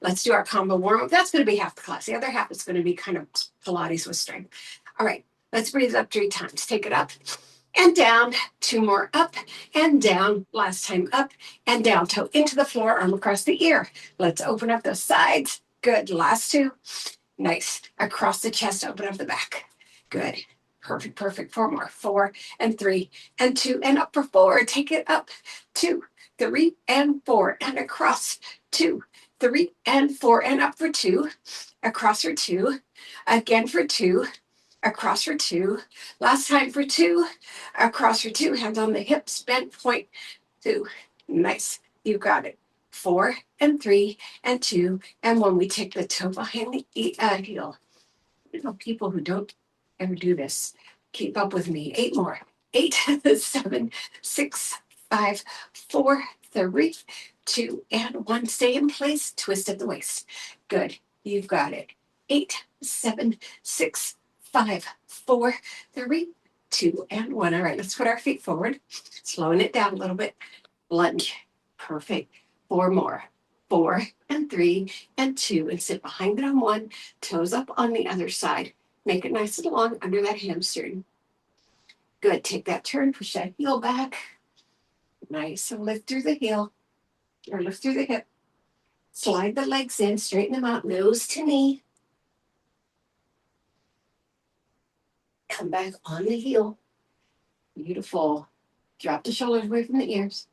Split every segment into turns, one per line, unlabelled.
Let's do our combo warm-up. That's going to be half the class. The other half is going to be kind of Pilates with strength. All right, let's breathe up 3 times. Take it up and down. 2 more, up and down. Last time, up and down. Toe into the floor, arm across the ear. Let's open up those sides. Good. Last 2. Nice. Across the chest, open up the back. Good. Perfect, perfect. 4 more. 4 and 3 and 2 and up for 4. Take it up. 2, 3 and 4 and across. 2, 3 and 4 and up for 2. Across for 2. Again for 2. Across for 2. Last time for 2. Across for 2. Hands on the hips. Bent point. 2. Nice. You got it. 4 and 3 and 2 and 1. We take the toe behind the heel. You know, people who don't ever do this, keep up with me. 8 more. 8, 7, 6, 5, 4, 3, 2, and 1. Stay in place. Twist at the waist. Good. You've got it. 8, 7, 6, 5, 4, 3, 2, and 1. All right, let's put our feet forward. Slowing it down a little bit. Lunge. Perfect. 4 more. 4 and 3 and 2. And sit behind it on 1. Toes up on the other side. Make it nice and long under that hamstring. Good. Take that turn. Push that heel back. Nice. And lift through the heel. Or lift through the hip. Slide the legs in. Straighten them out. Nose to knee. Come back on the heel. Beautiful. Drop the shoulders away from the ears.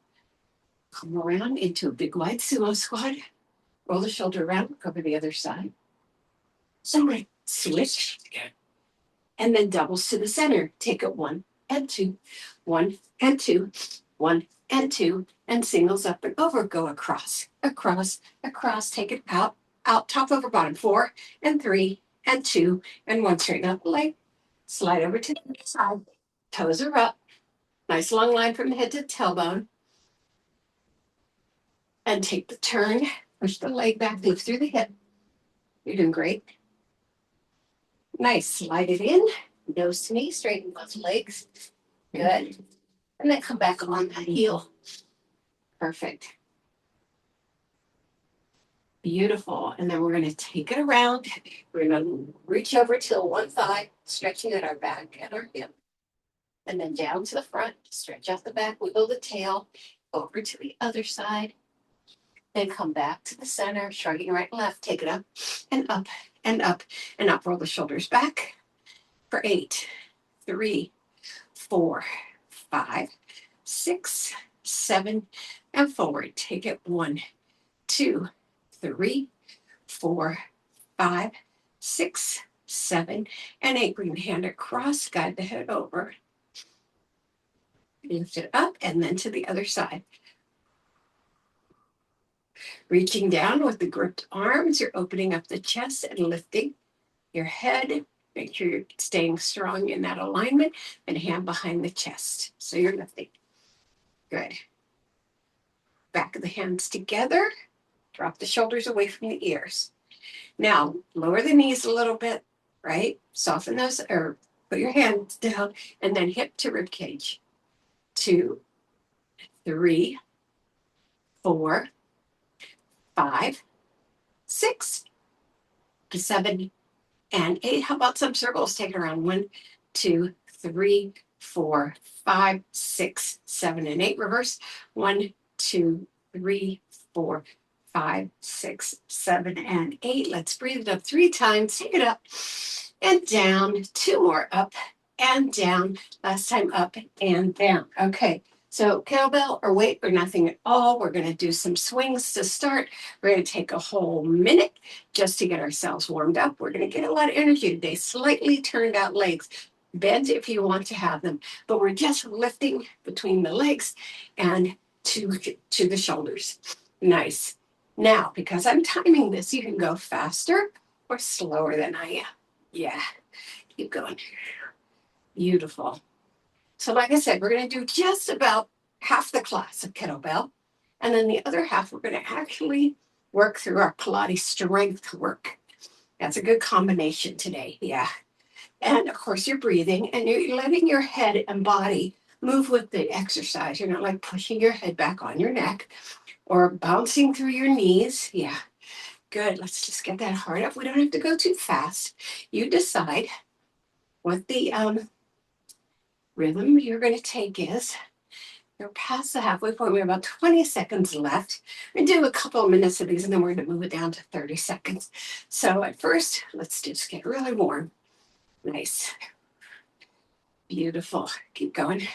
Come around into a big wide sumo squat. Roll the shoulder around. Cover the other side. So switch. And then doubles to the center. Take it 1 and 2. 1 and 2. 1 and 2. And singles up and over. Go across. Across. Across. Take it out. Out. Top over bottom. 4 and 3 and 2 and 1. Straighten out the leg. Slide over to the other side. Toes are up. Nice long line from the head to the tailbone. And take the turn. Push the leg back. Lift through the hip. You're doing great. Nice. Slide it in. Nose to knee. Straighten both legs. Good. And then come back on that heel. Perfect. Beautiful. And then we're going to take it around. We're going to reach over to one thigh, stretching at our back and our hip. And then down to the front. Stretch out the back. Wiggle the tail. Over to the other side. Then come back to the center, shrugging right and left. Take it up and up and up and up. Roll the shoulders back for 8, 3, 4, 5, 6, 7, and forward. Take it 1, 2, 3, 4, 5, 6, 7, and 8. Bring the hand across, guide the head over. Lift it up and then to the other side. Reaching down with the gripped arms, you're opening up the chest and lifting your head. Make sure you're staying strong in that alignment and hand behind the chest. So you're lifting. Good. Back of the hands together. Drop the shoulders away from the ears. Now, lower the knees a little bit, right? Soften those, or put your hands down, and then hip to rib cage. 2, 3, 4, 5, 6, 7, and 8. How about some circles? Take it around. 1, 2, 3, 4, 5, 6, 7, and 8. Reverse. 1, 2, 3, 4, 5, 6, 7, and 8. Let's breathe it up 3 times. Take it up and down. 2 more, up and down. Last time, up and down. Okay. So kettlebell or weight or nothing at all. We're going to do some swings to start. We're going to take a whole minute just to get ourselves warmed up. We're going to get a lot of energy today. Slightly turned out legs. Bend if you want to have them. But we're just lifting between the legs and to the shoulders. Nice. Now, because I'm timing this, you can go faster or slower than I am. Yeah. Keep going. Beautiful. So like I said, we're going to do just about half the class of kettlebell. And then the other half, we're going to actually work through our Pilates strength work. That's a good combination today. Yeah. And of course, you're breathing and you're letting your head and body move with the exercise. You're not like pushing your head back on your neck or bouncing through your knees. Yeah. Good. Let's just get that heart up. We don't have to go too fast. You decide what the rhythm you're going to take is. You're past the halfway point. We have about 20 seconds left. We do a couple of minutes of these and then we're going to move it down to 30 seconds. So at first, let's just get really warm. Nice. Beautiful. Keep going.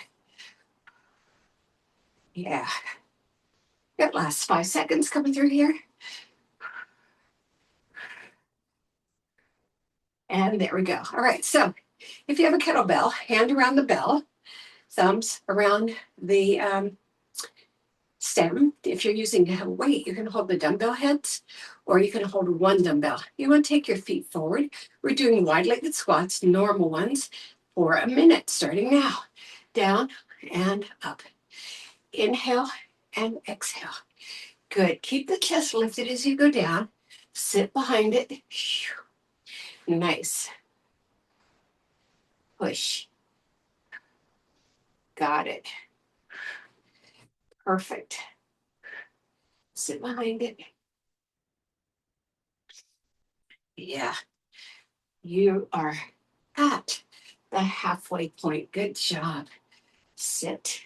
Yeah. That last 5 seconds coming through here. And there we go. All right. So if you have a kettlebell, hand around the bell, thumbs around the stem. If you're using a weight, you can hold the dumbbell heads or you can hold one dumbbell. You want to take your feet forward. We're doing wide-legged squats, normal ones, for a minute, starting now. Down and up. Inhale and exhale. Good. Keep the chest lifted as you go down. Sit behind it. Nice. Push. Got it. Perfect. Sit behind it. Yeah. You are at the halfway point. Good job. Sit.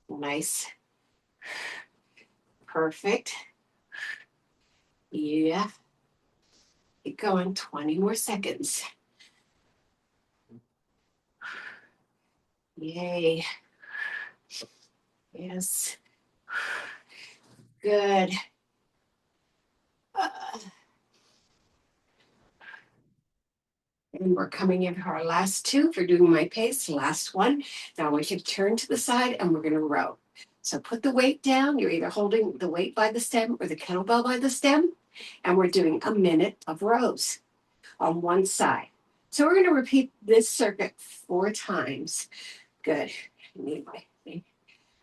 Nice. Perfect. Yeah. Keep going. 20 more seconds. Yay. Yes. Good. And we're coming in for our last two. If you're doing my pace, last one. Now I want you to turn to the side and we're going to row. So put the weight down. You're either holding the weight by the stem or the kettlebell by the stem. And we're doing a minute of rows on one side. So we're going to repeat this circuit 4 times. Good. I need my thing.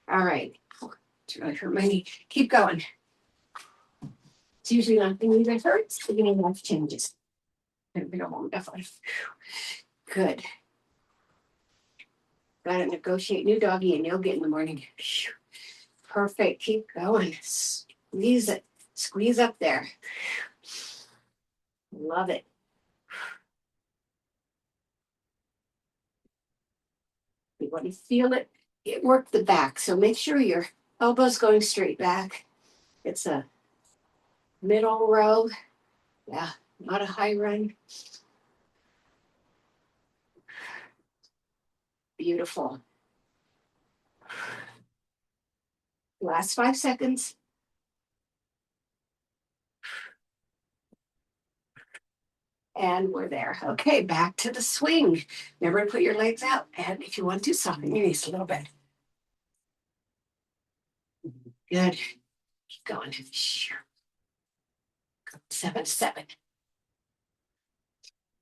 All right. Oh, it's really hurt my knee. Keep going. It's usually not the knee that hurts. The beginning life changes. And we don't want definitely. Good. Got to negotiate new doggy and yoga in the morning. Perfect. Keep going. Squeeze it. Squeeze up there. Love it. You want to feel it. Work the back. So make sure your elbow's going straight back. It's a middle row. Yeah, not a high run. Beautiful. Last 5 seconds. And we're there. Okay, back to the swing. Remember to put your legs out. And if you want to, soften your knees a little bit. Good. Keep going. 7, 7.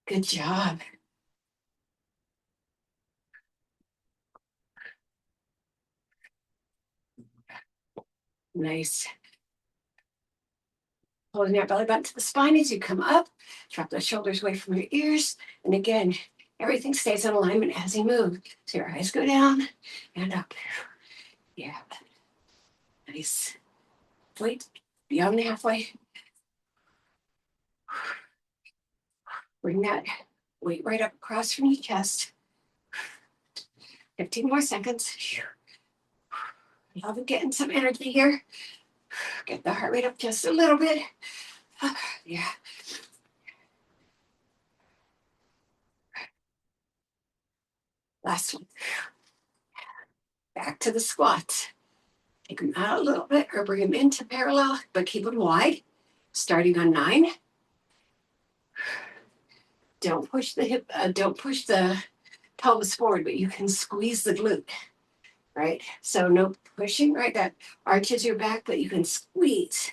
Good job. Nice. Holding that belly button to the spine as you come up. Drop those shoulders away from your ears. And again, everything stays in alignment as you move. So your eyes go down and up. Yeah. Nice. Wait. Beyond the halfway. Bring that weight right up across from your chest. 15 more seconds. Love getting some energy here. Get the heart rate up just a little bit. Yeah. Last one. Back to the squats. Take them out a little bit or bring them into parallel, but keep them wide. Starting on 9. Don't push the hip, don't push the pelvis forward, but you can squeeze the glute, right? So no pushing, right? That arches your back, but you can squeeze.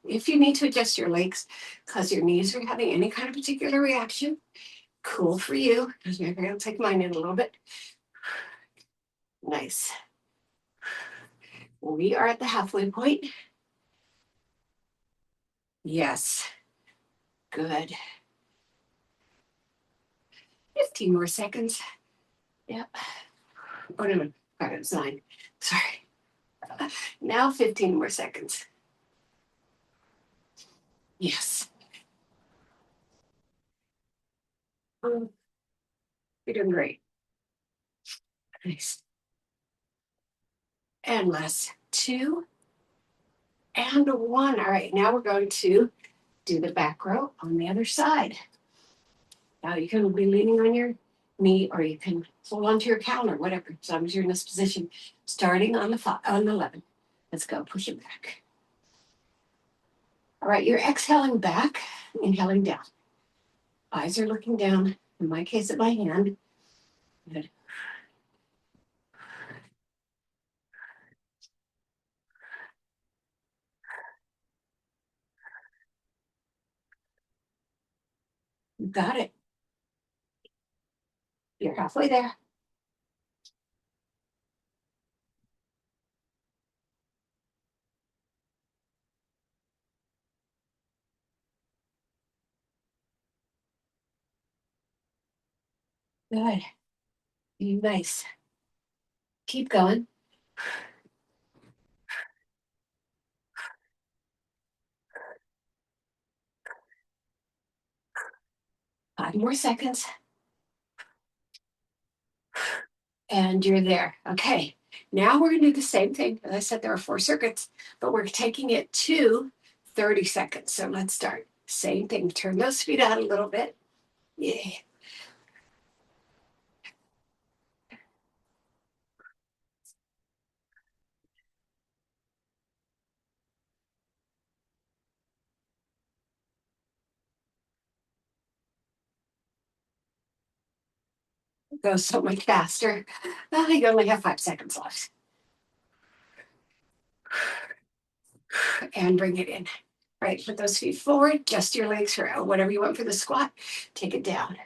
If you need to adjust your legs because your knees are having any kind of particular reaction, cool for you. Maybe I'll take mine in a little bit. Nice. We are at the halfway point. Yes. Good. 15 more seconds. Yep. Oh, no. Got it. 9. Sorry. Now 15 more seconds. Yes. You're doing great. Nice. And last 2 and 1. All right, now we're going to do the back row on the other side. Now you can be leaning on your knee or you can hold onto your calendar, whatever, as long as you're in this position. Starting on the 11. Let's go, push it back. All right, you're exhaling back, inhaling down. Eyes are looking down, in my case at my hand. Good. You got it. You're halfway there. Good. Nice. Keep going. 5 more seconds. And you're there. Okay. Now we're going to do the same thing. As I said, there are 4 circuits, but we're taking it to 30 seconds. So let's start. Same thing. Turn those feet out a little bit. Yeah. It goes so much faster. I think I only have 5 seconds left. And bring it in. All right, put those feet forward, adjust your legs for whatever you want for the squat. Take it down.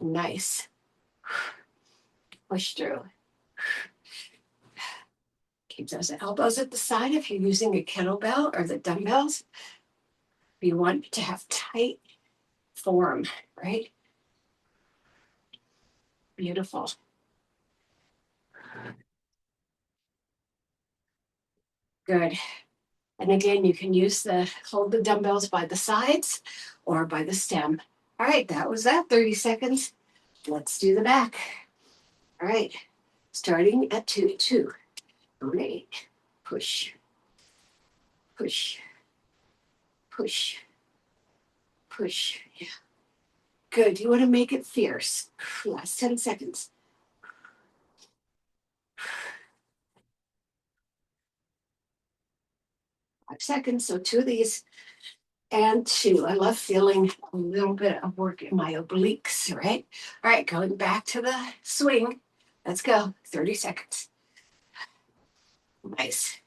Nice. Push through. Keep those elbows at the side if you're using a kettlebell or the dumbbells. You want to have tight form, right? Beautiful. Good. And again, you can hold the dumbbells by the sides or by the stem. All right, that was that, 30 seconds. Let's do the back. All right, starting at 2, 2, 8, push, push, push, push. Yeah. Good. You want to make it fierce. Last 10 seconds. 5 seconds. So 2 of these and 2. I love feeling a little bit of work in my obliques, right? All right, going back to the swing. Let's go. 30 seconds. Nice.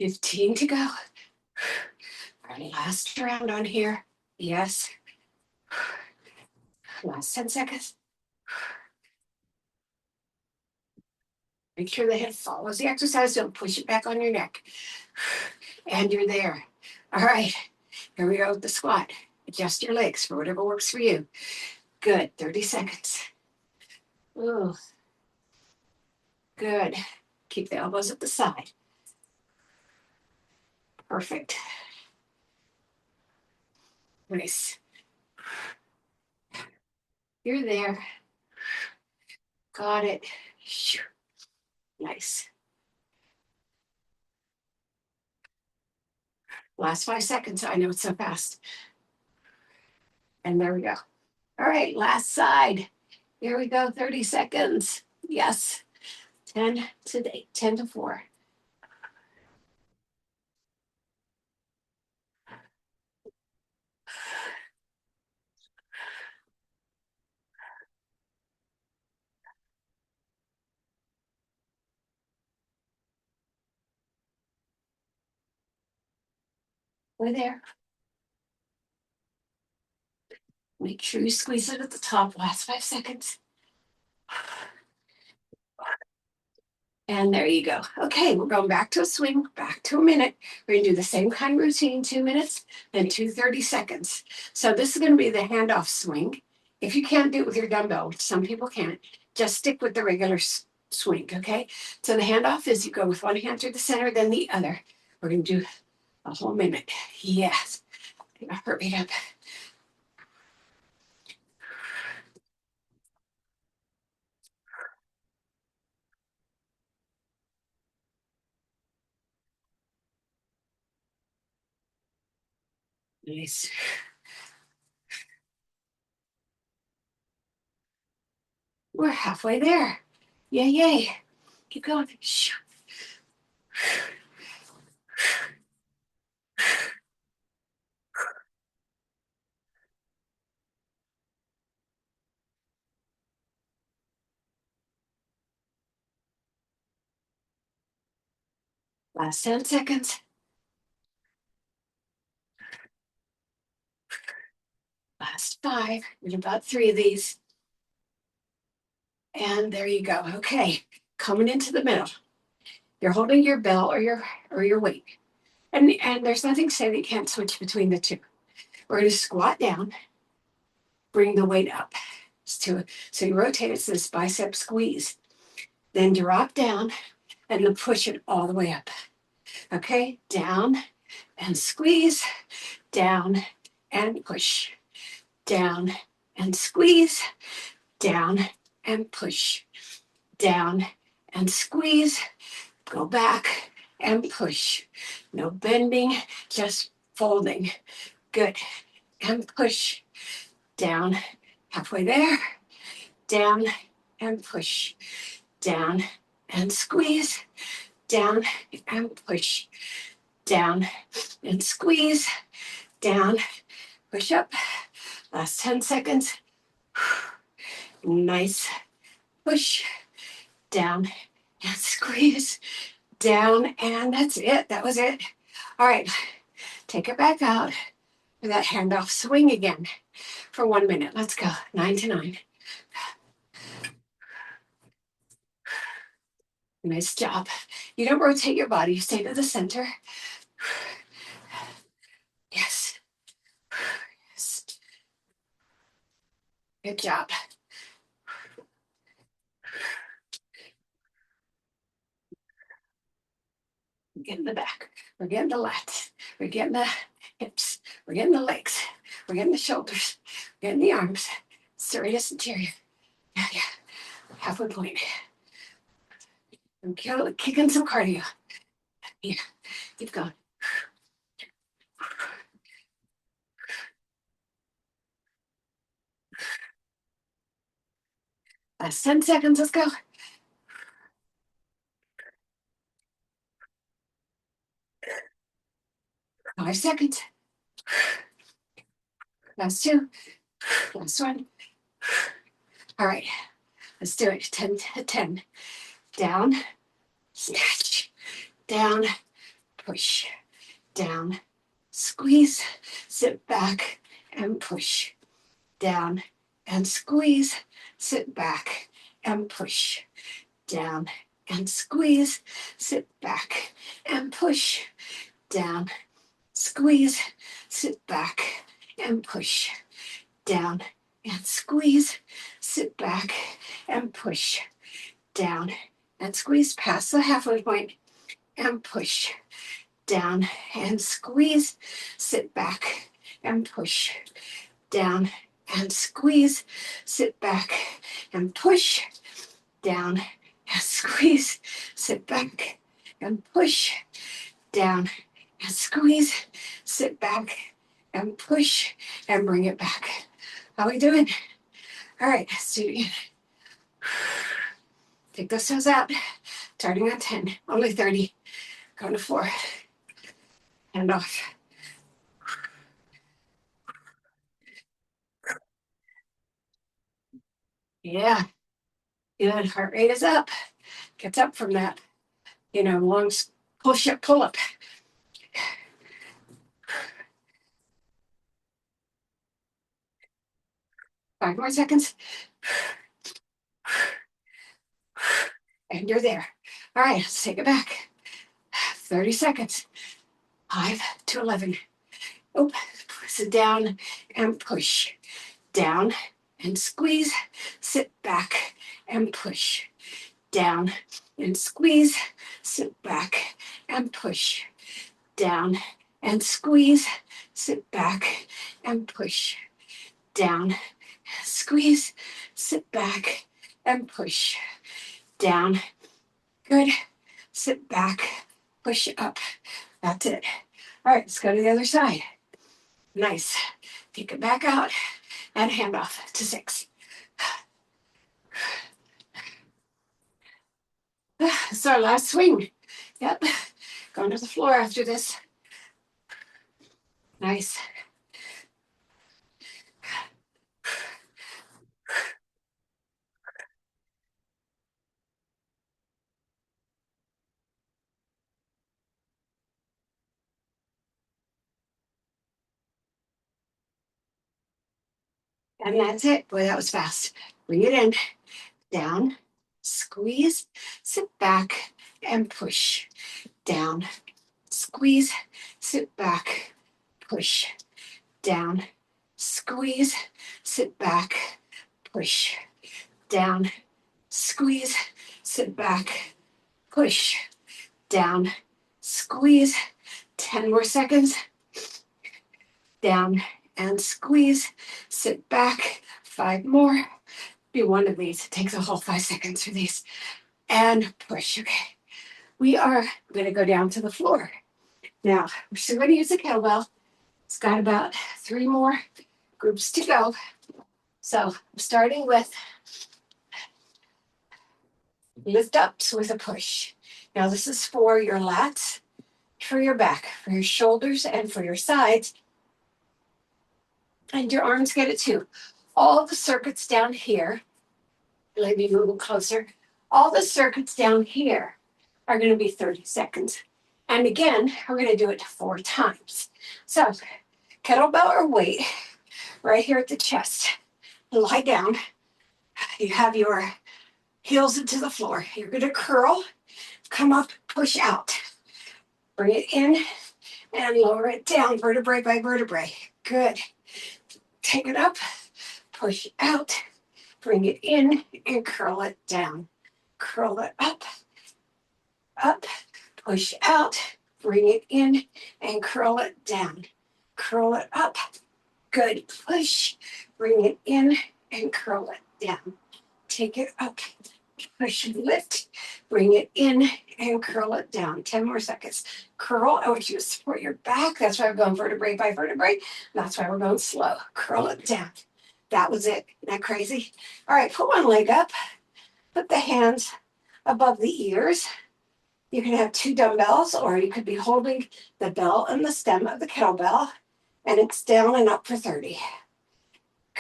15 to go. Our last round on here. Yes. Last 10 seconds. Make sure the head follows the exercise. Don't push it back on your neck. And you're there. All right. Here we go with the squat. Adjust your legs for whatever works for you. Good. 30 seconds. Ooh. Good. Keep the elbows at the side. Perfect. Nice. You're there. Got it. Nice. Last 5 seconds. I know it's so fast. And there we go. All right, last side. Here we go, 30 seconds. Yes. 10 to 4. We're there. Make sure you squeeze it at the top. Last 5 seconds. And there you go. Okay, we're going back to a swing, back to a minute. We're gonna do the same kind of routine, 2 minutes, then 30 seconds. So this is gonna be the handoff swing. If you can't do it with your dumbbell, which some people can't, just stick with the regular swing, okay? So the handoff is you go with one hand through the center, then the other. We're gonna do a whole minute. Yes, hurry up. Nice. We're halfway there. Yay, yay. Keep going. Last 10 seconds. Last 5. There's about 3 of these. And there you go. Okay, coming into the middle. You're holding your bell or your weight. And there's nothing to say that you can't switch between the two. We're going to squat down, bring the weight up. So you rotate it to this bicep squeeze. Then drop down and then push it all the way up. Okay, down and squeeze, down and push, down and squeeze, down and push, down and squeeze, go back and push. No bending, just folding. Good. And push, down, halfway there, down and push, down and squeeze, down and push, down and squeeze, down, push up. Last 10 seconds. Nice. Push, down and squeeze, down, and that's it. That was it. All right, take it back out for that handoff swing again for 1 minute. Let's go. 9 to 9. Nice job. You don't rotate your body, you stay to the center. Yes. Yes. Good job. We're getting the back. We're getting the lats. We're getting the hips. We're getting the legs. We're getting the shoulders. We're getting the arms. Serratus anterior. Yeah, yeah. Halfway point. I'm kicking some cardio. Yeah. Keep going. Last 10 seconds. Let's go. 5 seconds. Last 2. Last 1. All right. Let's do it. 10 to 10. Down. Snatch. Down. Push. Down. Squeeze. Sit back and push. Down and squeeze. Sit back and push. Down and squeeze. Sit back and push. Down. Squeeze. Sit back and push. Down and squeeze, sit back and push, down and squeeze past the halfway point and push, down and squeeze, sit back and push, down and squeeze, sit back and push, down and squeeze, sit back and push, down and squeeze, sit back and push and bring it back. How are we doing? All right, let's do it again. Take those toes out, starting on 10, only 30, going to 4, hand off. Yeah, good, heart rate is up, gets up from that, long push-up, pull-up. 5 more seconds. And you're there. All right, let's take it back. 30 seconds. 5 to 11. Oh, sit down and push. Down and squeeze. Sit back and push. Down and squeeze. Sit back and push. Down and squeeze. Sit back and push. Down, squeeze, sit back and push. Down. Good. Sit back, push up. That's it. All right, let's go to the other side. Nice. Take it back out and hand off to 6. It's our last swing. Yep. Going to the floor after this. Nice. And that's it. Boy, that was fast. Bring it in. Down. Squeeze. Sit back and push. Down. Squeeze. Sit back. Push. Down. Squeeze. Sit back. Push. Down. Squeeze. Sit back. Push. Down. Squeeze. 10 more seconds. Down and squeeze. Sit back. 5 more. Do one of these. It takes a whole 5 seconds for these. And push. Okay. We are going to go down to the floor. Now, we're still going to use the kettlebell. It's got about 3 more groups to go. So I'm starting with lift ups with a push. Now this is for your lats, for your back, for your shoulders, and for your sides. And your arms get it too. All the circuits down here, let me move closer. All the circuits down here are going to be 30 seconds. And again, we're going to do it 4 times. So kettlebell or weight right here at the chest. Lie down. You have your heels into the floor. You're going to curl, come up, push out. Bring it in and lower it down, vertebrae by vertebrae. Good. Take it up, push out, bring it in, and curl it down. Curl it up, push out, bring it in, and curl it down. Curl it up. Good. Push, bring it in, and curl it down. Take it up, push and lift, bring it in and curl it down. 10 more seconds. Curl. I want you to support your back. That's why we're going vertebrae by vertebrae. That's why we're going slow. Curl it down. That was it. Isn't that crazy? All right, put one leg up. Put the hands above the ears. You can have 2 dumbbells, or you could be holding the bell and the stem of the kettlebell, and it's down and up for 30.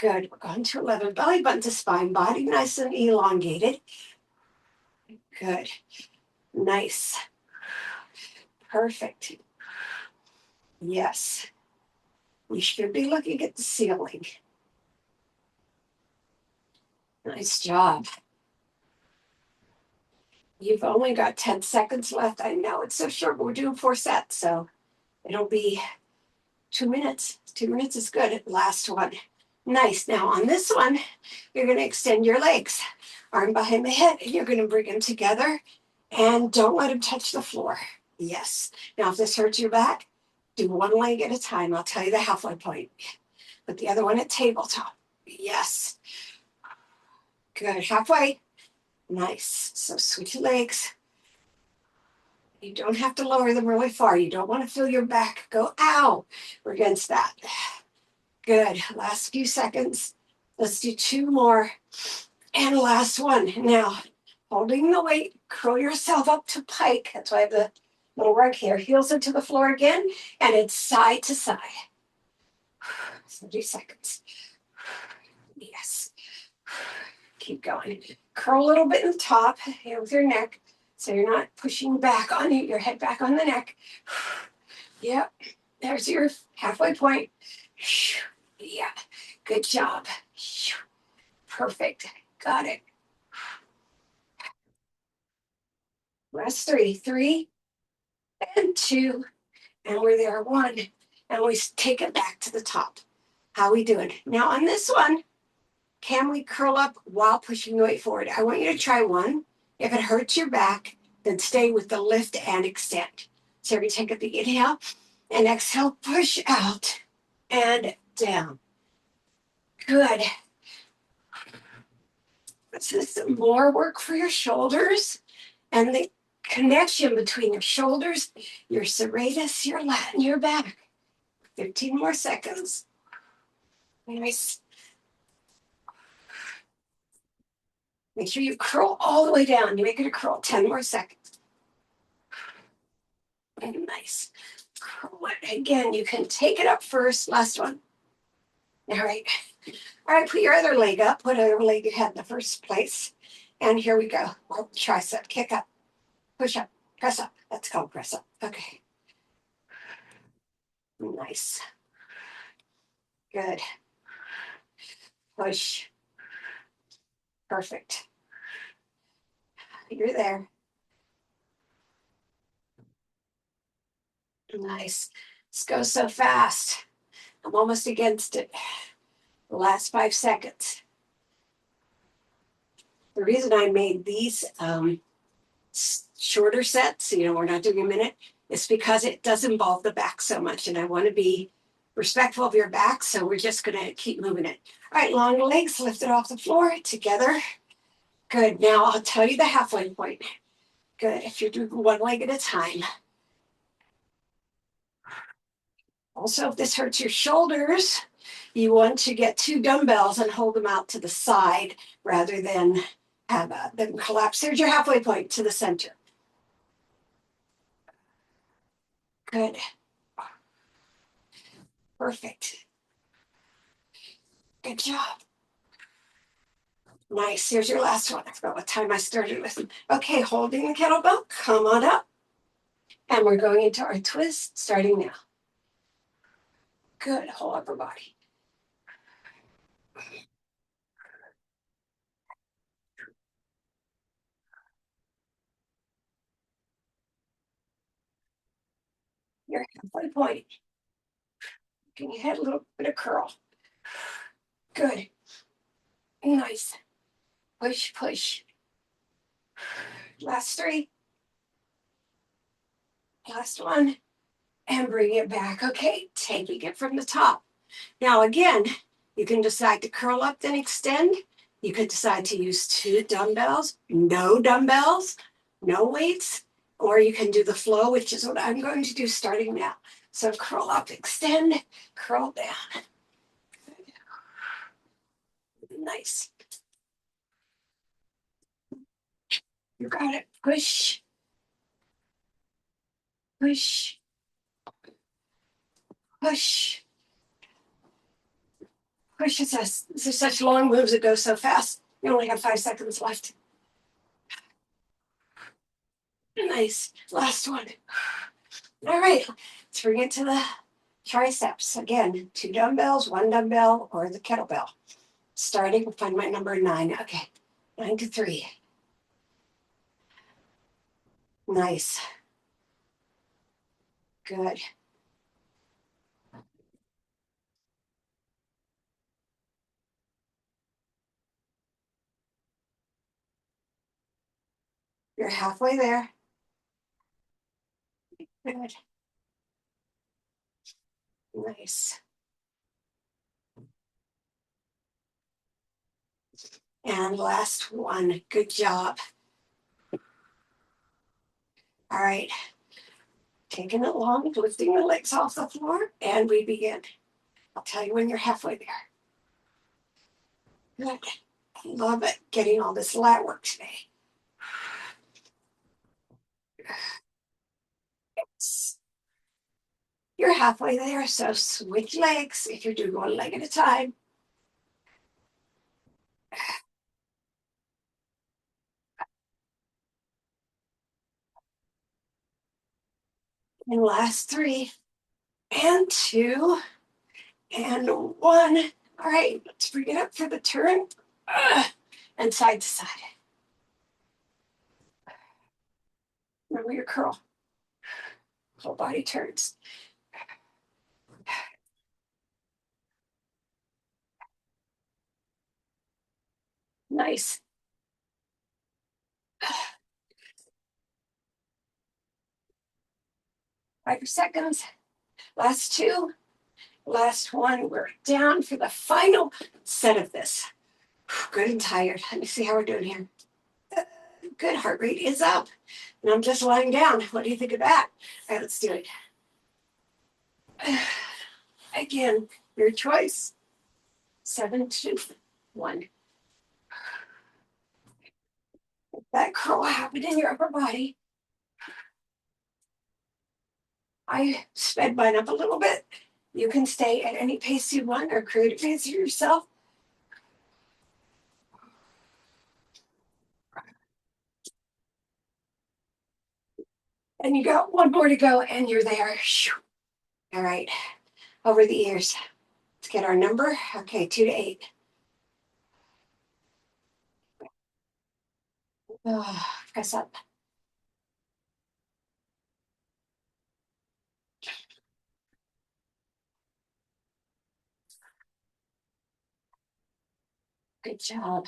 Good. We're going to 11. Belly button to spine, body nice and elongated. Good. Nice. Perfect. Yes. We should be looking at the ceiling. Nice job. You've only got 10 seconds left. I know it's so short, but we're doing 4 sets, so it'll be 2 minutes. 2 minutes is good. Last one. Nice. Now on this one, you're going to extend your legs. Arm behind the head, and you're going to bring them together, and don't let them touch the floor. Yes. Now if this hurts your back, do one leg at a time. I'll tell you the halfway point. Put the other one at tabletop. Yes. Good. Halfway. Nice. So switch your legs. You don't have to lower them really far. You don't want to feel your back go, ow. We're against that. Good. Last few seconds. Let's do 2 more. And last one. Now, holding the weight, curl yourself up to pike. That's why I have the little rug here. Heels into the floor again. And it's side to side. 30 seconds. Yes. Keep going. Curl a little bit in the top here with your neck, so you're not pushing back on your head back on the neck. Yep. There's your halfway point. Yeah. Good job. Perfect. Got it. Last three. 3 and 2. And we're there. 1. And we take it back to the top. How we doing? Now on this one, can we curl up while pushing the weight forward? I want you to try one. If it hurts your back, then stay with the lift and extend. So we take a big inhale and exhale, push out and down. Good. This is more work for your shoulders and the connection between your shoulders, your serratus, your lat, and your back. 15 more seconds. Nice. Make sure you curl all the way down. You make it a curl. 10 more seconds. Nice. Curl it again. You can take it up first. Last one. All right. All right, put your other leg up. Whatever leg you had in the first place. And here we go. Tricep. Kick up. Push up. Press up. That's called press up. Okay. Nice. Good. Push. Perfect. You're there. Nice. This goes so fast. I'm almost against it. The last 5 seconds. The reason I made these shorter sets, we're not doing a minute, is because it does involve the back so much. And I want to be respectful of your back. So we're just going to keep moving it. All right, long legs lifted off the floor together. Good. Now I'll tell you the halfway point. Good. If you're doing one leg at a time. Also, if this hurts your shoulders, you want to get 2 dumbbells and hold them out to the side rather than have them collapse. There's your halfway point to the center. Good. Perfect. Good job. Nice. Here's your last one. I forgot what time I started with. Okay, holding the kettlebell. Come on up. And we're going into our twist starting now. Good. Whole upper body. Your halfway point. Can you hit a little bit of curl? Good. Nice. Push, push. Last 3. Last one. And bring it back. Okay, taking it from the top. Now again, you can decide to curl up then extend. You could decide to use 2 dumbbells, no dumbbells, no weights, or you can do the flow, which is what I'm going to do starting now. So curl up, extend, curl down. Nice. You got it. Push, push, push. Push. These are such long moves that go so fast. You only have 5 seconds left. Nice. Last one. All right. Let's bring it to the triceps. Again, 2 dumbbells, 1 dumbbell, or the kettlebell. Starting, find my number 9. Okay. 9 to 3. Nice. Good. You're halfway there. Good. Nice. And last one. Good job. All right. Taking it long, lifting the legs off the floor, and we begin. I'll tell you when you're halfway there. Good. I love it, getting all this lat work today. You're halfway there, so switch legs if you're doing one leg at a time. And last 3, and 2, and 1. All right, let's bring it up for the turn. And side to side. Remember your curl. Whole body turns. Nice. 5 seconds. Last two. Last one. We're down for the final set of this. Good and tired. Let me see how we're doing here. Good. Heart rate is up. And I'm just lying down. What do you think of that? All right, let's do it. Again, your choice. 7, 2, 1. That curl happened in your upper body. I sped mine up a little bit. You can stay at any pace you want or create a pace for yourself. And you got one more to go and you're there. All right, over the ears. Let's get our number. Okay, 2 to 8. Oh, press up. Good job.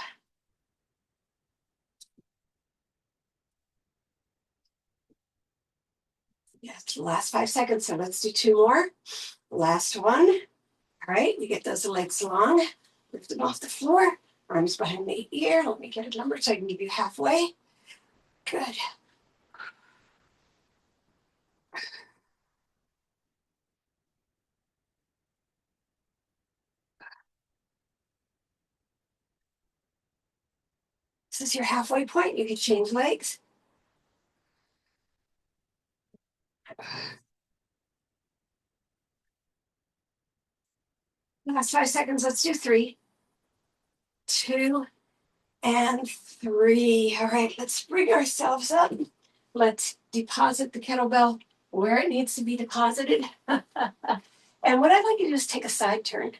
Yeah, it's the last 5 seconds, so let's do 2 more. Last one. All right, you get those legs long. Lift them off the floor. Arms behind the ear. Let me get a number so I can give you halfway. Good. This is your halfway point. You can change legs. Last 5 seconds. Let's do 3, 2, and 3. All right, let's bring ourselves up. Let's deposit the kettlebell where it needs to be deposited. And what I'd like you to do is take a side turn.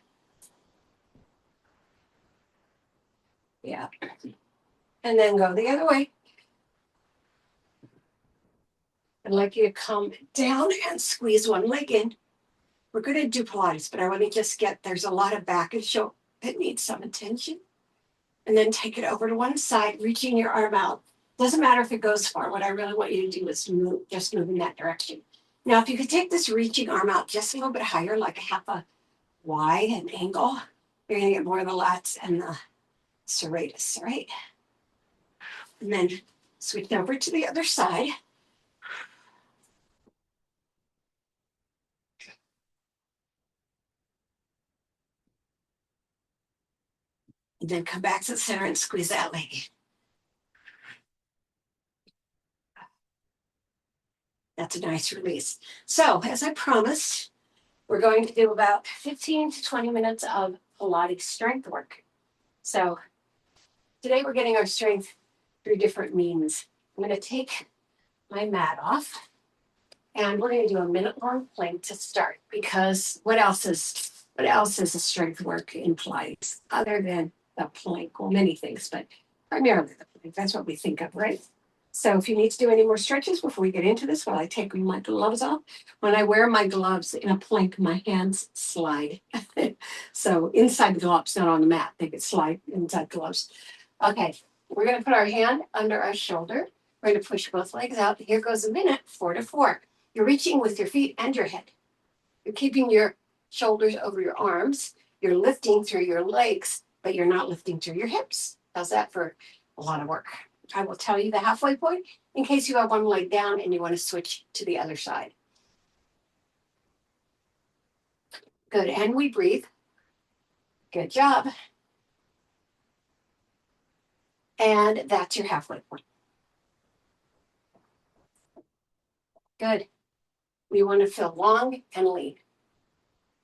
Yeah. And then go the other way. I'd like you to come down and squeeze one leg in. We're going to do Pilates, but I want to just there's a lot of back and shoulder that needs some attention. And then take it over to one side, reaching your arm out. Doesn't matter if it goes far. What I really want you to do is just move in that direction. Now, if you could take this reaching arm out just a little bit higher, like a half a wide an angle, you're going to get more of the lats and the serratus, right? And then switch over to the other side. And then come back to the center and squeeze that leg. That's a nice release. So, as I promised, we're going to do about 15 to 20 minutes of Pilates strength work. So, today we're getting our strength through different means. I'm going to take my mat off and we're going to do a minute-long plank to start, because what else is a strength work in Pilates other than the plank? Well, many things, but primarily the plank. That's what we think of, right? So if you need to do any more stretches before we get into this, while I take my gloves off, when I wear my gloves in a plank, my hands slide. So inside the gloves, not on the mat, they could slide inside gloves. Okay, we're going to put our hand under our shoulder. We're going to push both legs out. Here goes a minute, 4 to 4. You're reaching with your feet and your head. You're keeping your shoulders over your arms. You're lifting through your legs, but you're not lifting through your hips. How's that for a lot of work? I will tell you the halfway point in case you have one leg down and you want to switch to the other side. Good, and we breathe. Good job. And that's your halfway point. Good. We want to feel long and lean.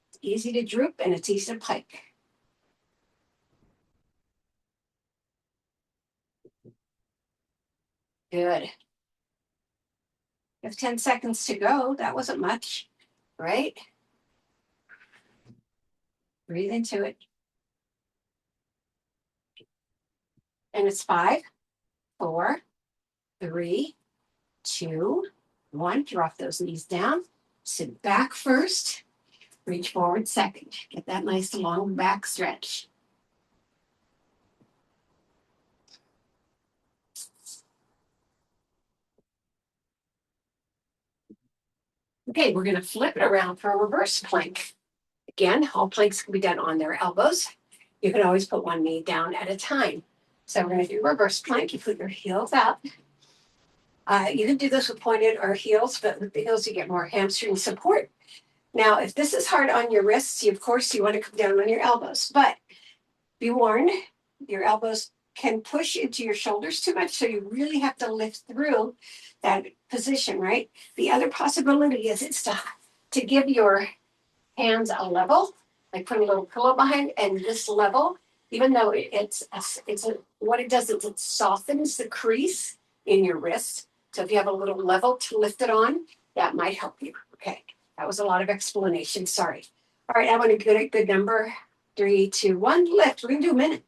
It's easy to droop and it's easy to pike. Good. You have 10 seconds to go. That wasn't much, right? Breathe into it. And it's 5, 4, 3, 2, 1. Drop those knees down. Sit back first. Reach forward second. Get that nice long back stretch. Okay, we're going to flip it around for a reverse plank. Again, all planks can be done on their elbows. You can always put one knee down at a time. So we're going to do reverse plank. You put your heels out. You can do this with pointed or heels, but with the heels you get more hamstring support. Now, if this is hard on your wrists, of course you want to come down on your elbows, but be warned, your elbows can push into your shoulders too much, so you really have to lift through that position, right? The other possibility is it's to give your hands a level, like put a little pillow behind, and this level, even though what it does is it softens the crease in your wrist. So if you have a little level to lift it on, that might help you. Okay, that was a lot of explanation. Sorry. All right, I want to get a good number. 3, 2, 1, lift. We're gonna do a minute.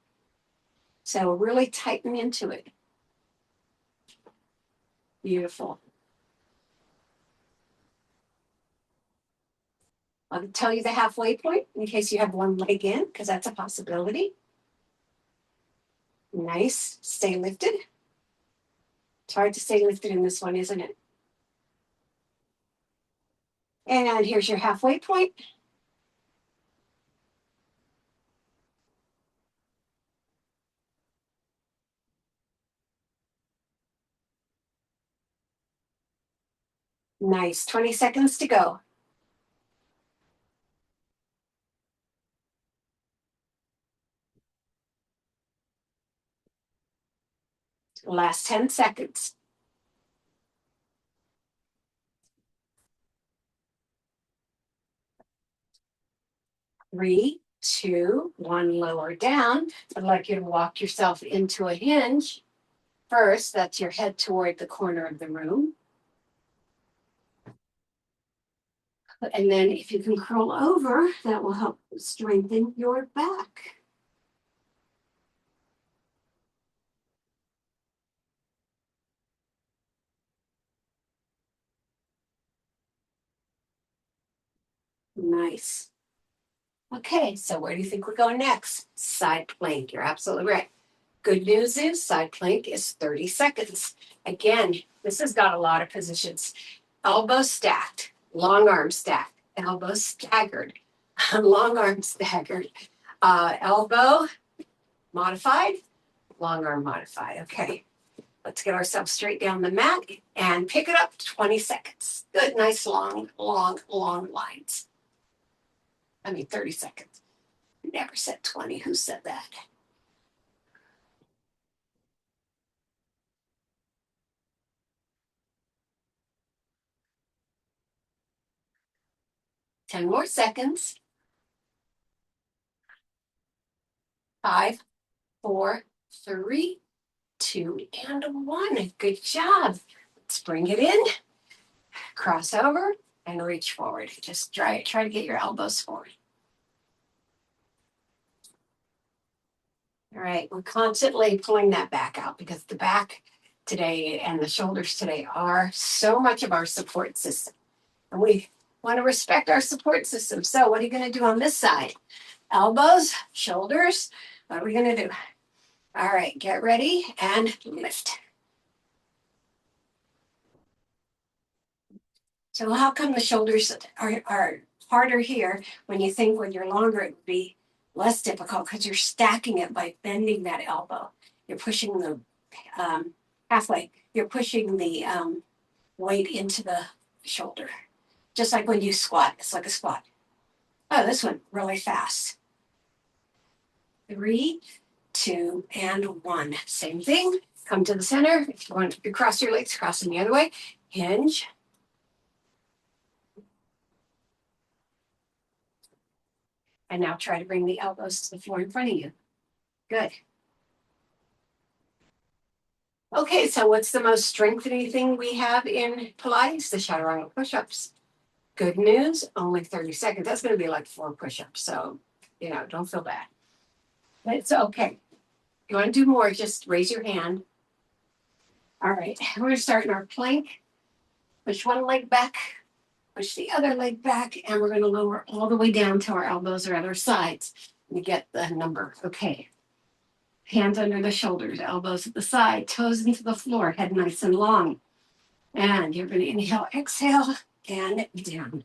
So really tighten into it. Beautiful. I'll tell you the halfway point in case you have one leg in, because that's a possibility. Nice. Stay lifted. It's hard to stay lifted in this one, isn't it? And here's your halfway point. Nice. 20 seconds to go. Last 10 seconds. 3, 2, 1, lower down. I'd like you to walk yourself into a hinge. First, that's your head toward the corner of the room. And then if you can curl over, that will help strengthen your back. Nice. Okay, so where do you think we're going next? Side plank. You're absolutely right. Good news is side plank is 30 seconds. Again, this has got a lot of positions. Elbow stacked, long arm stacked, elbow staggered, long arm staggered, elbow modified, long arm modified. Okay, let's get ourselves straight down the mat and pick it up 20 seconds. Good, nice, long lines. 30 seconds. Never said 20. Who said that? Ten more seconds. 5, 4, 3, 2, and 1. Good job. Let's bring it in. Cross over and reach forward. Just try to get your elbows forward. All right, we're constantly pulling that back out because the back today and the shoulders today are so much of our support system. And we want to respect our support system. So what are you going to do on this side? Elbows, shoulders. What are we going to do? All right, get ready and lift. So how come the shoulders are harder here when you think when you're longer it would be less difficult? Because you're stacking it by bending that elbow. You're pushing the halfway. You're pushing the weight into the shoulder. Just like when you squat, it's like a squat. Oh, this one really fast. 3, 2, and 1. Same thing. Come to the center. If you want to cross your legs, cross them the other way. Hinge. And now try to bring the elbows to the floor in front of you. Good. Okay, so what's the most strengthening thing we have in Pilates? The chaturanga push-ups. Good news, only 30 seconds. That's going to be like 4 push-ups. So, don't feel bad. But it's okay. If you want to do more, just raise your hand. All right, we're going to start in our plank. Push one leg back, push the other leg back, and we're going to lower all the way down till our elbows are at our sides. You get the number. Okay. Hands under the shoulders, elbows at the side, toes into the floor, head nice and long. And you're going to inhale, exhale, and down.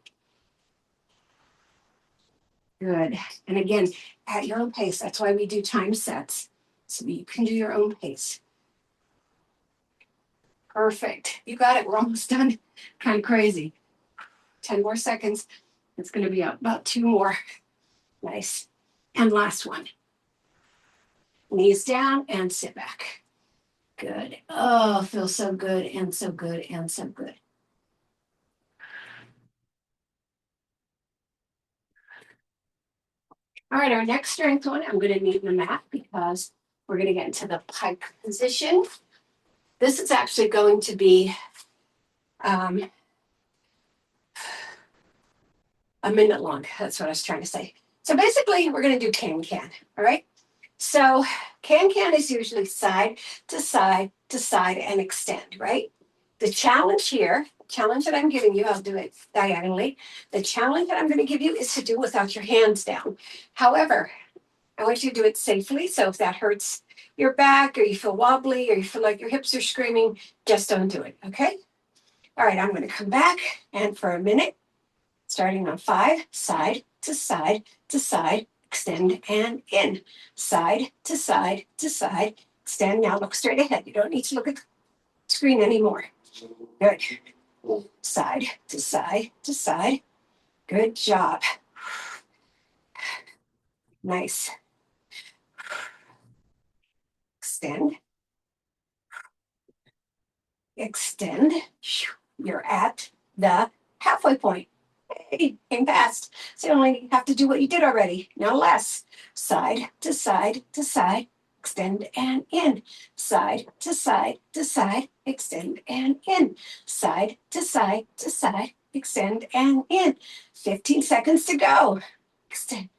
Good. And again, at your own pace. That's why we do time sets, so you can do your own pace. Perfect. You got it. We're almost done. Kind of crazy. 10 more seconds. It's going to be about 2 more. Nice. And last one. Knees down and sit back. Good. Oh, feels so good and so good and so good. All right, our next strength one, I'm going to need the mat because we're going to get into the pike position. This is actually going to be a minute long. That's what I was trying to say. So basically, we're going to do can-can, all right? So can-can is usually side to side to side and extend, right? The challenge here, challenge that I'm giving you, I'll do it diagonally. The challenge that I'm going to give you is to do it without your hands down. However, I want you to do it safely. So if that hurts your back or you feel wobbly or you feel like your hips are screaming, just don't do it, okay? All right, I'm going to come back and for a minute, starting on 5, side to side to side, extend and in. Side to side to side, extend. Now look straight ahead. You don't need to look at the screen anymore. Good. Side to side to side. Good job. Nice. Extend. Extend. You're at the halfway point. Hey, came fast. So you only have to do what you did already. Now less. Side to side to side. Extend and in. Side to side to side. Extend and in. Side to side to side. Extend and in. 15 seconds to go. Extend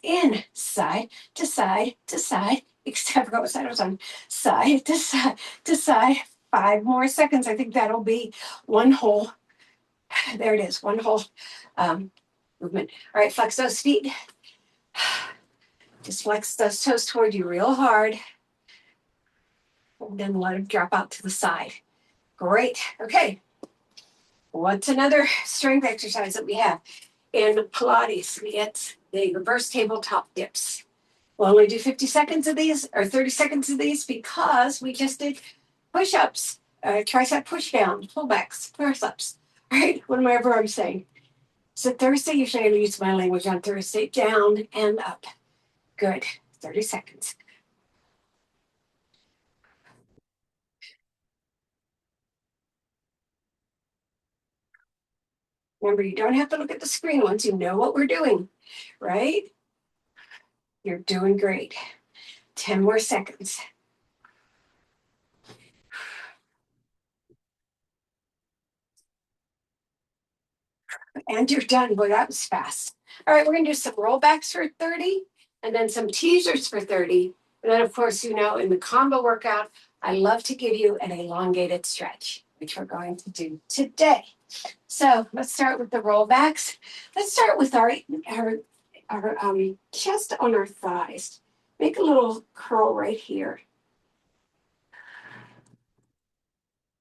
in. Side to side to side. Extend. I forgot what side I was on. Side to side to side. 5 more seconds. I think that'll be one whole. There it is. One whole movement. All right, flex those feet. Just flex those toes toward you real hard. And then let them drop out to the side. Great. Okay. What's another strength exercise that we have? In Pilates, it's the reverse tabletop dips. We'll only do 50 seconds of these or 30 seconds of these because we just did push-ups, tricep push-down, pullbacks, press-ups. All right, whatever I'm saying. So Thursday, usually I use my language on Thursday, down and up. Good. 30 seconds. Remember, you don't have to look at the screen once you know what we're doing, right? You're doing great. 10 more seconds. And you're done. Boy, that was fast. All right, we're going to do some rollbacks for 30 and then some teasers for 30. And then, of course, you know, in the combo workout, I love to give you an elongated stretch, which we're going to do today. So let's start with the rollbacks. Let's start with our chest on our thighs. Make a little curl right here.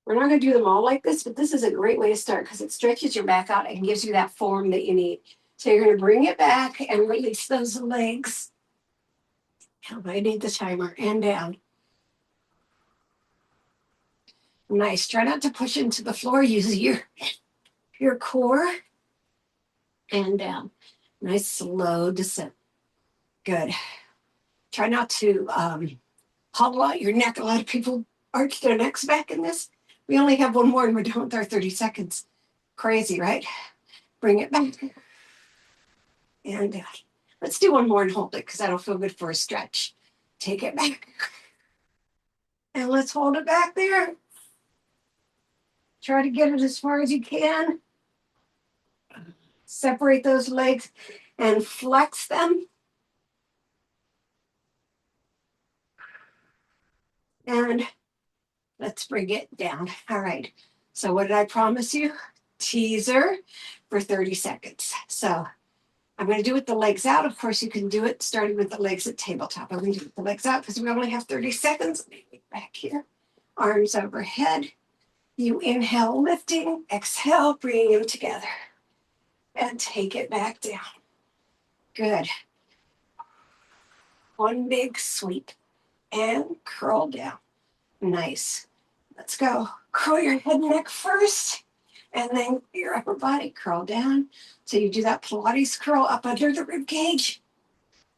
We're not going to do them all like this, but this is a great way to start because it stretches your back out and gives you that form that you need. So you're going to bring it back and release those legs. I need the timer and down. Nice. Try not to push into the floor. Use your core and down. Nice slow descent. Good. Try not to hollow out your neck. A lot of people arch their necks back in this. We only have one more and we're done with our 30 seconds. Crazy, right? Bring it back. And let's do one more and hold it because that'll feel good for a stretch. Take it back. And let's hold it back there. Try to get it as far as you can. Separate those legs and flex them. And let's bring it down. All right. So what did I promise you? Teaser for 30 seconds. So I'm going to do it with the legs out. Of course, you can do it starting with the legs at tabletop. I'm going to do it with the legs out because we only have 30 seconds. Back here, arms overhead. You inhale, lifting, exhale, bringing them together. And take it back down. Good. One big sweep. And curl down. Nice. Let's go. Curl your head and neck first. And then your upper body curl down. So you do that Pilates curl up under the rib cage.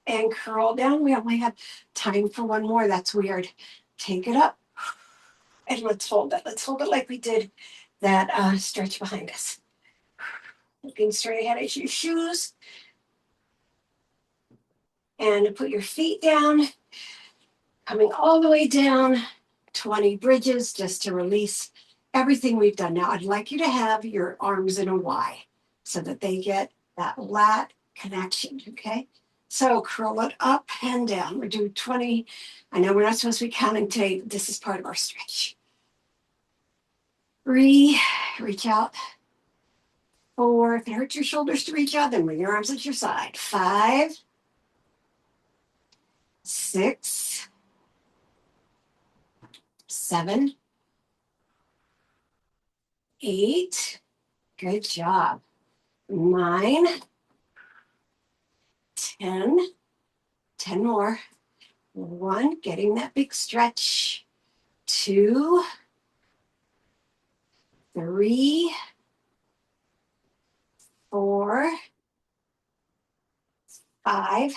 And curl down. We only have time for one more. That's weird. Take it up. And let's hold it. Let's hold it like we did that stretch behind us. Looking straight ahead as your shoes. And put your feet down. Coming all the way down. 20 bridges just to release everything we've done. Now, I'd like you to have your arms in a Y so that they get that lat connection, okay? So curl it up and down. We're doing 20. I know we're not supposed to be counting today, but this is part of our stretch. 3, reach out. 4, if it hurts your shoulders to reach out, then bring your arms at your side. 5, 6, 7, 8. Good job. 9, 10. 10 more. 1, getting that big stretch. 2, 3, 4, 5,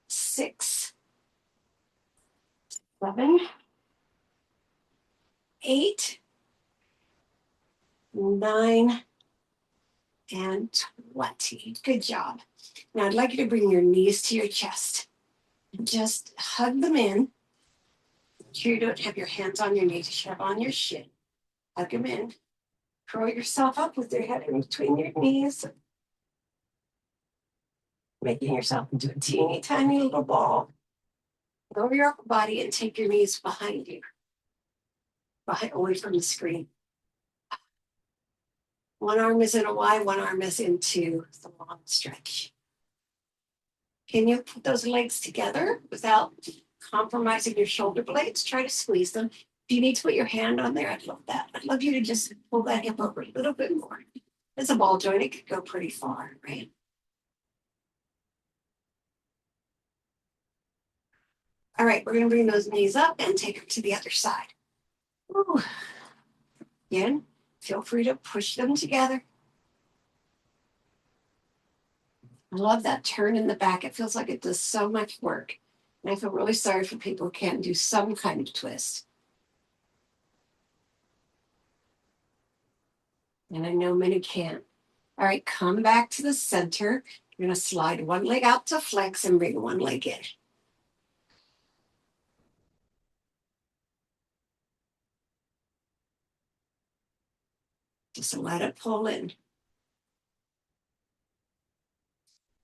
6, 7, 8, 9, and 20. Good job. Now I'd like you to bring your knees to your chest. Just hug them in. Make sure you don't have your hands on your knees. Shove on your shin. Hug them in. Curl yourself up with your head in between your knees. Making yourself into a teeny tiny little ball. Go over your upper body and take your knees behind you. Away from the screen. One arm is in a Y, one arm is into the long stretch. Can you put those legs together without compromising your shoulder blades? Try to squeeze them. If you need to put your hand on there, I'd love that. I'd love you to just pull that hip over a little bit more. It's a ball joint, it could go pretty far, right? All right, we're gonna bring those knees up and take them to the other side. Ooh. Again, feel free to push them together. I love that turn in the back. It feels like it does so much work. And I feel really sorry for people who can't do some kind of twist. And I know many can't. All right, come back to the center. You're going to slide one leg out to flex and bring one leg in. Just let it pull in.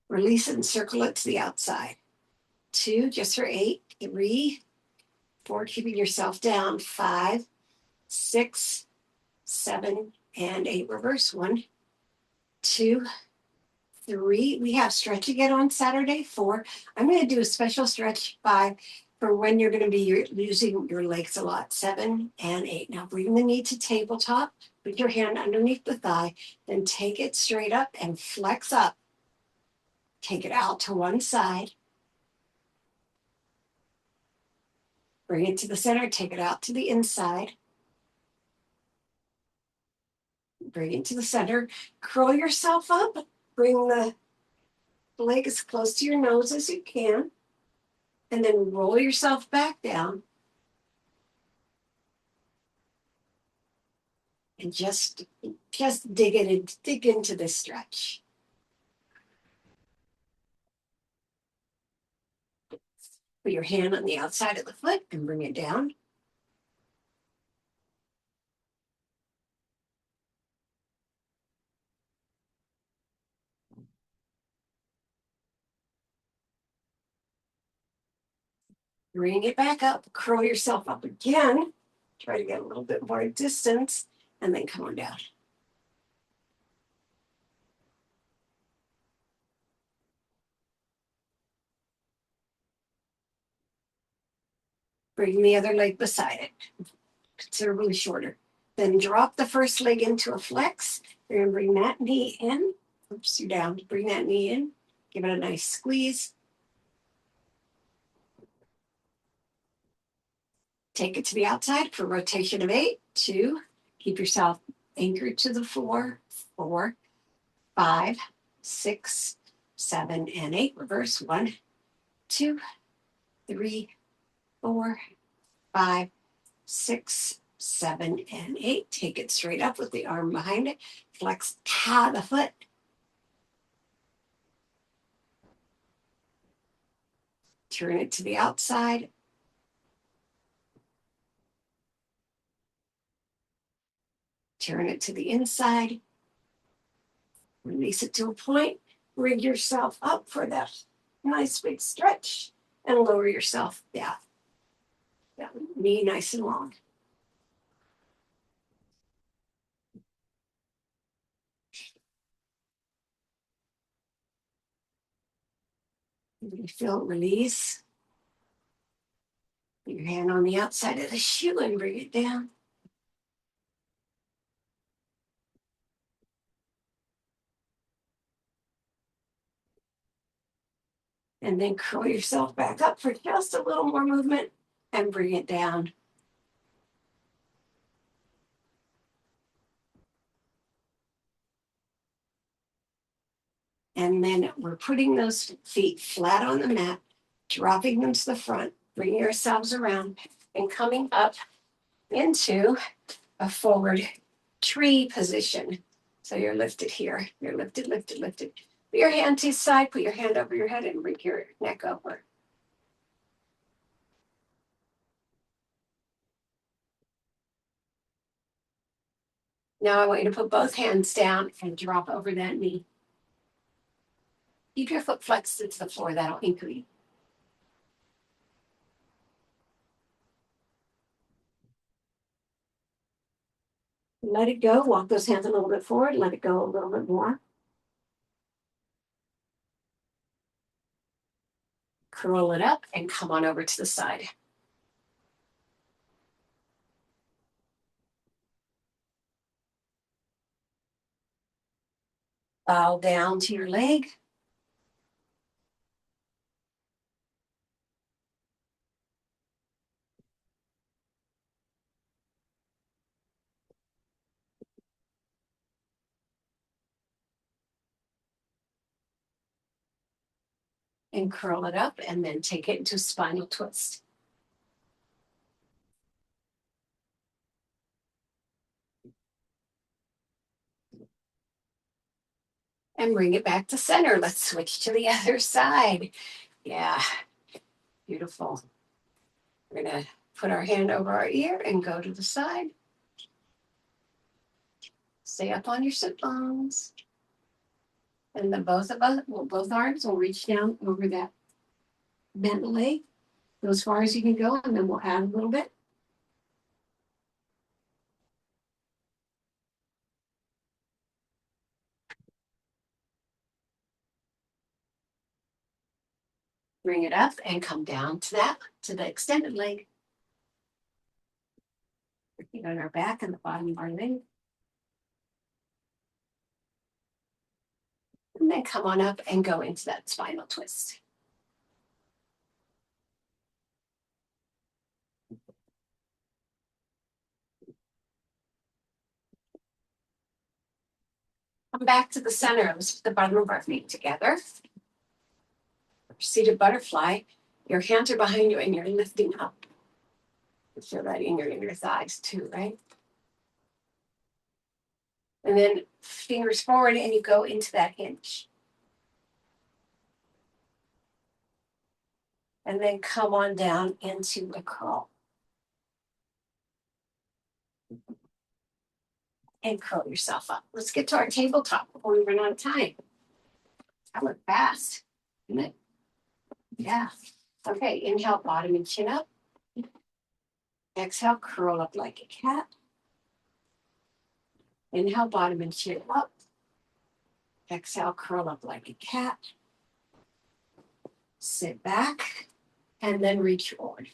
Release it and circle it to the outside. 2, just for 8. 3, 4, keeping yourself down. 5, 6, 7, and 8. Reverse. 1, 2, 3. We have stretch again on Saturday. 4. I'm going to do a special stretch 5 for when you're going to be using your legs a lot. 7 and 8. Now bring the knee to tabletop. Put your hand underneath the thigh. Then take it straight up and flex up. Take it out to one side. Bring it to the center. Take it out to the inside. Bring it to the center. Curl yourself up. Bring the leg as close to your nose as you can. And then roll yourself back down. And just dig into this stretch. Put your hand on the outside of the foot and bring it down. Bring it back up. Curl yourself up again. Try to get a little bit more distance and then come on down. Bring the other leg beside it, considerably shorter. Then drop the first leg into a flex. You're going to bring that knee in. Oops, you're down. Bring that knee in. Give it a nice squeeze. Take it to the outside for rotation of 8, 2. Keep yourself anchored to the floor. 4, 5, 6, 7, and 8. Reverse. 1, 2, 3, 4, 5, 6, 7, and 8. Take it straight up with the arm behind it. Flex the foot. Turn it to the outside. Turn it to the inside. Release it to a point. Bring yourself up for that nice big stretch and lower yourself down. That knee nice and long. You feel it release. Put your hand on the outside of the shoe and bring it down. And then curl yourself back up for just a little more movement and bring it down. And then we're putting those feet flat on the mat, dropping them to the front, bringing ourselves around and coming up into a forward tree position. So you're lifted here. You're lifted, lifted, lifted. Put your hand to the side, put your hand over your head and bring your neck over. Now I want you to put both hands down and drop over that knee. Keep your foot flexed to the floor. That'll anchor you. Let it go. Walk those hands a little bit forward. Let it go a little bit more. Curl it up and come on over to the side. Bow down to your leg. And curl it up and then take it into spinal twist. And bring it back to center. Let's switch to the other side. Yeah, beautiful. We're going to put our hand over our ear and go to the side. Stay up on your sit bones. And then both arms will reach down over that bent leg. Go as far as you can go, and then we'll add a little bit. Bring it up and come down to the extended leg. Feet on our back and the bottom of our leg. And then come on up and go into that spinal twist. Come back to the center. Let's put the bottom of our feet together. Seated butterfly. Your hands are behind you and you're lifting up. You feel that in your inner thighs too, right? And then fingers forward and you go into that hinge. And then come on down into a curl. And curl yourself up. Let's get to our tabletop before we run out of time. That went fast, didn't it? Yeah. Okay, inhale, bottom and chin up. Exhale, curl up like a cat. Inhale, bottom and chin up. Exhale, curl up like a cat. Sit back and then reach forward.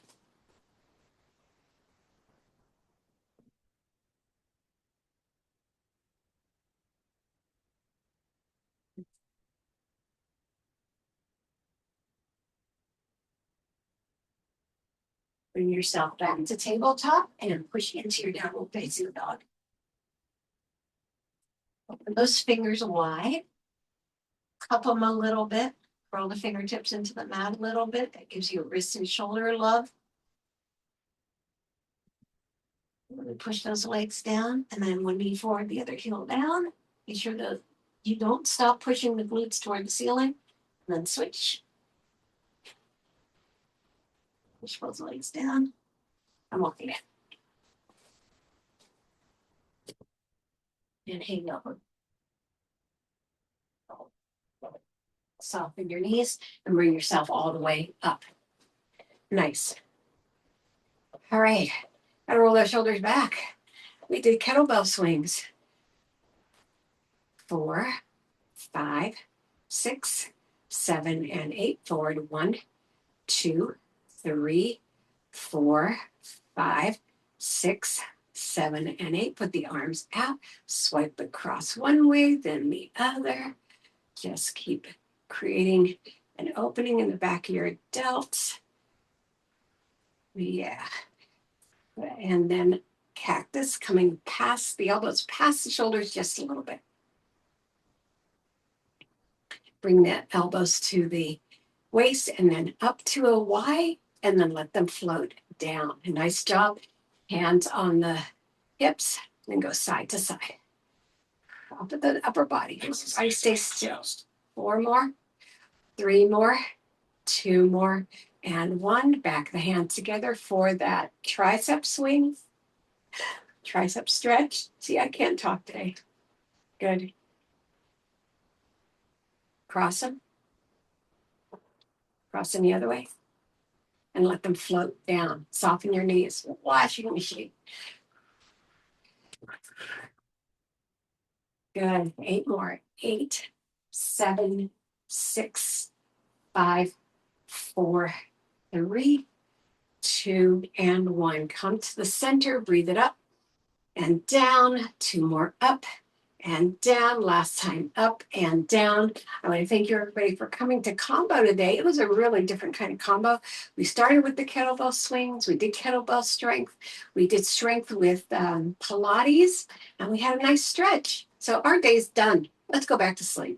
Bring yourself back to tabletop and push into your downward facing dog. Open those fingers wide. Cup them a little bit. Curl the fingertips into the mat a little bit. That gives you wrist and shoulder love. Really push those legs down, and then one knee forward, the other heel down. Be sure that you don't stop pushing the glutes toward the ceiling. And then switch. Push both legs down. I'm walking in. And hang over. Soften your knees and bring yourself all the way up. Nice. All right. Gotta roll our shoulders back. We did kettlebell swings. 4, 5, 6, 7, and 8. Forward. 1, 2, 3, 4, 5, 6, 7, and 8. Put the arms out. Swipe across one way, then the other. Just keep creating an opening in the back of your delts. Yeah. And then cactus coming past the elbows, past the shoulders just a little bit. Bring the elbows to the waist and then up to a Y, and then let them float down. A nice job. Hands on the hips, and go side to side. Up at the upper body. Body stay still. 4 more, 3 more, 2 more, and 1. Back the hands together for that tricep swing. Tricep stretch. See, I can't talk today. Good. Cross them. Cross them the other way. And let them float down. Soften your knees. Washing machine. Good. 8 more. 8, 7, 6, 5, 4, 3, 2, and 1. Come to the center. Breathe it up and down. 2 more up and down. Last time up and down. I want to thank you everybody for coming to combo today. It was a really different kind of combo. We started with the kettlebell swings. We did kettlebell strength. We did strength with Pilates, and we had a nice stretch. So our day's done. Let's go back to sleep.